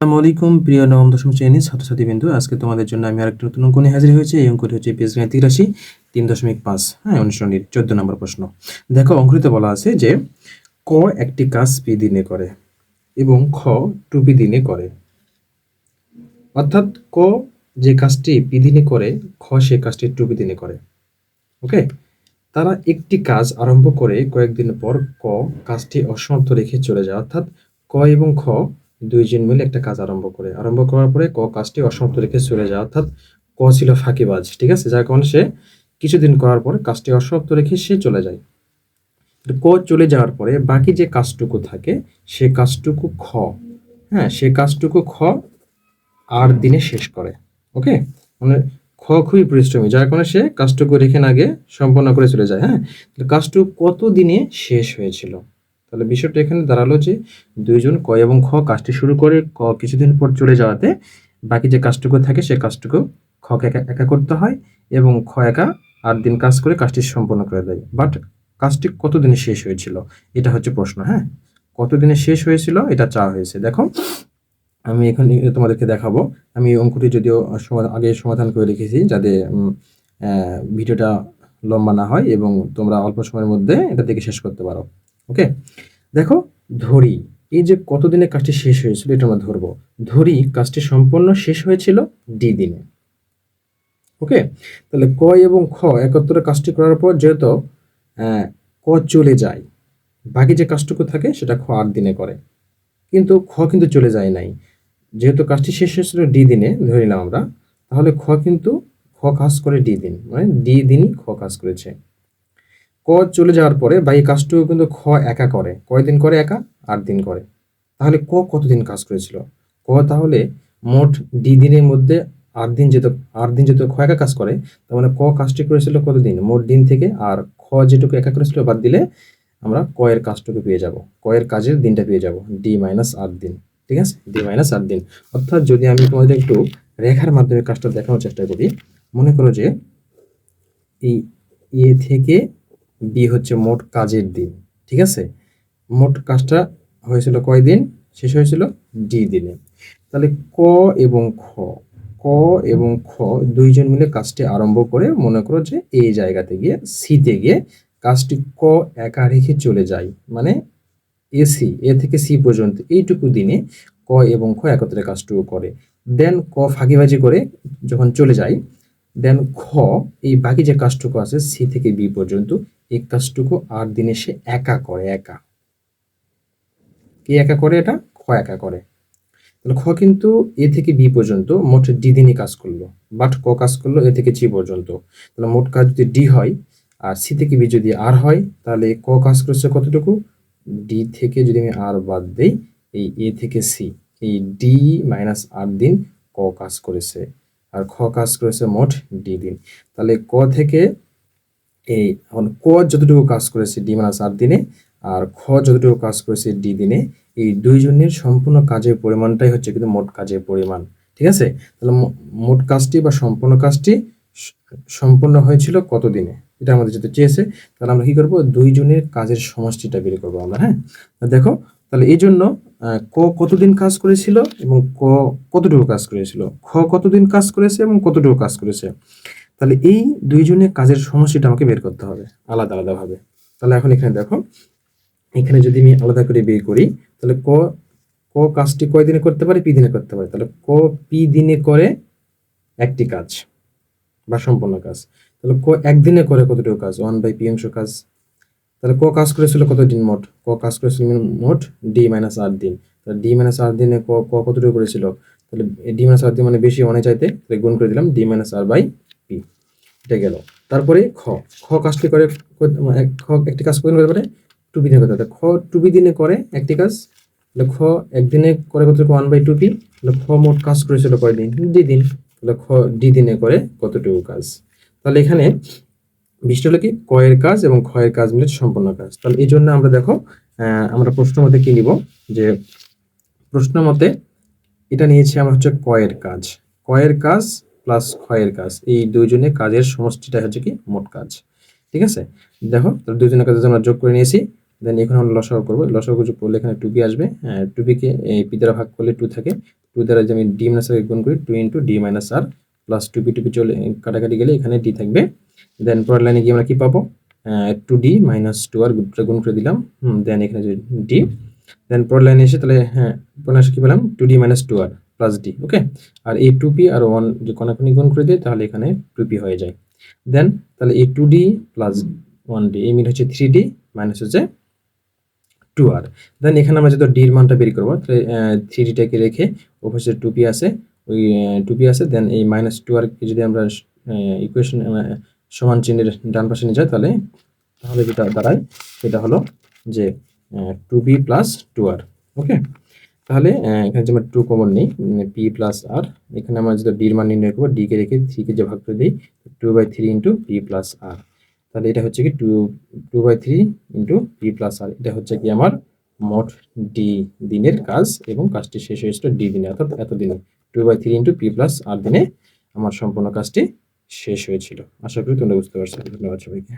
আসসালামু আলাইকুম প্রিয় নবম দশম শ্রেণীর ছাত্রছাত্রীবৃন্দ, আজকে তোমাদের জন্য আমি আরেকটা নতুন অঙ্ক নিয়ে হাজির হয়েছি। এই অঙ্কটি হচ্ছে বীজগণিত রাশি 3.5, হ্যাঁ, অনুশীলনীর 14 নম্বর প্রশ্ন। দেখো, অঙ্কটিতে বলা আছে যে ক একটি কাজ পি দিনে করে এবং খ 2p দিনে করে। অর্থাৎ ক যে কাজটি পি দিনে করে, খ সে কাজটি 2p দিনে করে। ওকে, তারা একটি কাজ আরম্ভ করে কয়েকদিন পর ক কাজটি অসমাপ্ত রেখে চলে যায়। অর্থাৎ ক এবং খ দুইজন মিলে একটা কাজ আরম্ভ করার পরে ক কাজটি অসমাপ্ত রেখে চলে যায়। অর্থাৎ ক ছিল ফাঁকিবাজ, ঠিক আছে, যার কারণে সে কিছুদিন করার পর কাজটি অসমাপ্ত রেখে সে চলে যায়। ক চলে যাওয়ার পরে বাকি যে কাজটুকু থাকে সে কাজটুকু খ, হ্যাঁ, সে কাজটুকু খ 8 দিনে শেষ করে। ওকে, মানে খ খুবই পরিশ্রমী, যার কারণে সে কাজটুকু রেখে না গিয়ে সম্পন্ন করে চলে যায়। হ্যাঁ, কাজটুকু কত দিনে শেষ হয়েছিল? তাহলে বিষয়টা এখানে দাঁড়ালো যে দুইজন ক এবং খ কাজটি শুরু করে ক কিছুদিন পর চলে যাওয়াতে বাকি যে কাজটুকু থাকে সে কাজটুকু খকে একা একা করতে হয় এবং খ একা 8 দিন কাজ করে কাজটি সম্পন্ন করে দেয়। বাট কাজটি কত দিনে শেষ হয়েছিল, এটা হচ্ছে প্রশ্ন। হ্যাঁ, কত দিনে শেষ হয়েছিল এটা চাওয়া হয়েছে। দেখো, আমি এখন তোমাদেরকে দেখাবো। আমি এই অঙ্কটি যদিও আগে সমাধান করে রেখেছি, যাতে ভিডিওটা লম্বা না হয় এবং তোমরা অল্প সময়ের মধ্যে এটা দেখে শেষ করতে পারো। ওকে, দেখো, ধরি এই যে কতদিনে কাজটি শেষ হয়েছিল এটা আমরা ধরবো। ধরি কাজটি সম্পূর্ণ শেষ হয়েছিল ডি দিনে। ওকে, তাহলে ক এবং খ একত্রে কাজটি করার পর যেহেতু ক চলে যায়, বাকি যে কাজটুকু থাকে সেটা খ 8 দিনে করে, কিন্তু খ কিন্তু চলে যায় নাই। যেহেতু কাজটি শেষ হয়েছিল ডি দিনে ধরে নিলাম আমরা, তাহলে খ কাজ করে ডি দিন, মানে ডি দিনই খ কাজ করেছে। ক চলে যাওয়ার পরে বাকি কাজটুকু কিন্তু খ একা করে। কয়দিন করে? একা 8 দিন করে। তাহলে ক কতদিন কাজ করেছিল? ক তাহলে মোট ডি দিনের মধ্যে 8 দিন যেহেতু খ একা কাজ করে, তার মানে ক কাজটি করেছিল কতদিন মোট দিন থেকে, আর খ যেটুকু একা করেছিল বাদ দিলে আমরা ক এর কাজটুকু পেয়ে যাব, ক এর কাজের দিনটা পেয়ে যাব, ডি মাইনাস 8 দিন। ঠিক আছে, ডি মাইনাস 8 দিন। অর্থাৎ যদি আমি তোমাদের একটু রেখার মাধ্যমে কাজটা দেখানোর চেষ্টা করি, মনে করো যে এই এ থেকে বি হচ্ছে মোট কাজের দিন। ঠিক আছে, মোট কাজটা হয়েছিল কয় দিন? শেষ হয়েছিল ডি দিনে। তাহলে ক এবং খ, ক এবং খ দুইজন মিলে কাজটি আরম্ভ করে মনে করো যে এই জায়গাতে গিয়ে সিতে গিয়ে কাজটি ক একা রেখে চলে যায়, মানে এ থেকে সি পর্যন্ত এইটুকু দিনে ক এবং খ একত্রে কাজটুকু করে। দেন ক ফাঁকিবাজি করে যখন চলে যায়, দেন খ এই বাকি যে কাজটুকু আছে সি থেকে বি পর্যন্ত, এই কাজটুকু 8 দিনে সে একা করে। কে একা করে? এটা খ একা করে। তাহলে খ কিন্তু এ থেকে বি পর্যন্ত মোট ডি দিনই কাজ করলো, বাট ক কাজ করলো এ থেকে সি পর্যন্ত। তাহলে মোট কাজ যদি ডি হয় আর সি থেকে বি যদি আর হয়, তাহলে ক কাজ করছে কতটুকু? ডি থেকে যদি আমি আর বাদ দেই, এই এ থেকে সি, এই ডি মাইনাস 8 দিন ক কাজ করেছে, আর খ কাজ করেছে মোট ডি দিন। তাহলে ক থেকে এই এখন ক যতটুকু কাজ করেছে ডি মাইনাস 8 দিনে, আর খ যতটুকু কাজ করেছে ডি দিনে, এই দুইজনের সম্পূর্ণ কাজের পরিমাণটাই হচ্ছে কিন্তু মোট কাজের পরিমাণ। ঠিক আছে, তাহলে মোট কাজটি বা সম্পূর্ণ কাজটি সম্পূর্ণ হয়েছিল কত দিনে, এটা আমাদের যেটা চেয়েছে। তাহলে আমরা কি করব? দুইজনের কাজের সমষ্টিটা বের করবো আমরা। হ্যাঁ, দেখো, তাহলে এই জন্য ক কতদিন কাজ করেছিল এবং ক কতটুকু কাজ করেছিল, খ কতদিন কাজ করেছে এবং কতটুকু কাজ করেছে। তাহলে এই দুইজনের কাজের সমষ্টিটা আমাকে বের করতে হবে আলাদা আলাদাভাবে। তাহলে এখন এখানে দেখো, এখানে যদি আমি আলাদা করে বের করি, তাহলে ক ক কাজটি কয় দিনে করতে পারে? পি দিনে করতে পারে। তাহলে ক পি দিনে করে একটি কাজ বা সম্পূর্ণ কাজ। তাহলে ক একদিনে করে কতটুকু কাজ? 1/p অংশ কাজ। তাহলে ক কাজ করেছিল কতদিন মোট? ক কাজ করেছিল মোট ডি মাইনাস 8 দিন। তাহলে ডি মাইনাস 8 দিনে ক কতটুকু করেছিল? তাহলে ডি মাইনাস 8 দিন মানে বেশি অনেক চাইতে, তাহলে গুণ করে দিলাম D minus R by P, এটা গেল। তারপরে খ, খ কাজটি করে খ একটি কাজ কতদিন করতে পারে? 2p দিনে করতে পারে। খ 2p দিনে করে একটি কাজ, তাহলে খ একদিনে করে কতটুকু? 1/2p। তাহলে খ মোট কাজ করেছিল কয়দিন? ডি দিন। তাহলে খ ডি দিনে করে কতটুকু কাজ। তাহলে এখানে বিষয়টা হলো কি, ক এর কাজ এবং খ এর কাজ মিলে সম্পূর্ণ কাজ। তাহলে এই জন্য আমরা দেখো, আমরা প্রশ্ন মতে কি নিব, যে প্রশ্ন মতে এটা নিয়েছি আমরা হচ্ছে ক এর কাজ, ক এর কাজ প্লাস খ এর কাজ, এই দুইজনের কাজের সমষ্টিটা হচ্ছে কি মোট কাজ। ঠিক আছে, দেখো, তাহলে দুইজনের কাজ আমরা যোগ করে নিয়েছি। দেন এখন আমরা লসাগু করবো। লসাগু যোগ করলে এখানে 2p আসবে, 2p কে এই p দ্বারা ভাগ করলে 2 থাকে, 2 টু দ্বারা যদি আমি ডি মাইনাস আর গুণ করি, টু ইন্টু ডি মাইনাস আর প্লাস টুপি টুপি চলে কাটাকাটি গেলে এখানে ডি থাকবে। দেন পরের লাইনে গিয়ে আমরা কি পাবো, টু ডি মাইনাস টু আর গুণ করে দিলাম, দেন এখানে যে ডি, দেন পরের লাইনে এসে তাহলে পরের লাইনে কি পেলাম, টু ডি মাইনাস টু আর প্লাস ডি। ওকে, আর এই টু পি আর ওয়ান যে কোনাকুনি গুণ করে দিই তাহলে এখানে টু পি হয়ে যায়। দেন তাহলে এই two D plus one D এই মিল হচ্ছে থ্রি ডি মাইনাস হচ্ছে টু আর। দেন এখানে আমরা যদি ডির মানটা বের করবো তাহলে থ্রি ডিটাকে রেখে অবশ্যই টু পি আছে, ওই টু পি আছে, দেন এই মাইনাস টু আরকে যদি আমরা ইকুয়েশন সমান চিহ্নের ডান পাশে নিয়ে যাই তাহলে তাহলে যেটা দাঁড়ায় সেটা হলো যে টু বি প্লাস টু আর। ওকে, তাহলে এখানে যে আমরা টু কমন নিই, পি প্লাস আর, এখানে আমরা যদি ডির মান নির্ণয় করবো, ডিকে রেখে থ্রিকে যে ভাগ করে দিই, two by three into P plus R, তাহলে এটা হচ্ছে কি two by three into P plus R, এটা হচ্ছে কি আমার মোট ডি দিনের কাজ এবং কাজটি শেষ হয়েছিল ডি দিনে, অর্থাৎ এত দিনে two by three into P plus R দিনে আমার সম্পূর্ণ কাজটি শেষ হয়েছিল। আশা করি তোমরা বুঝতে পারছো। ধন্যবাদ সবাইকে।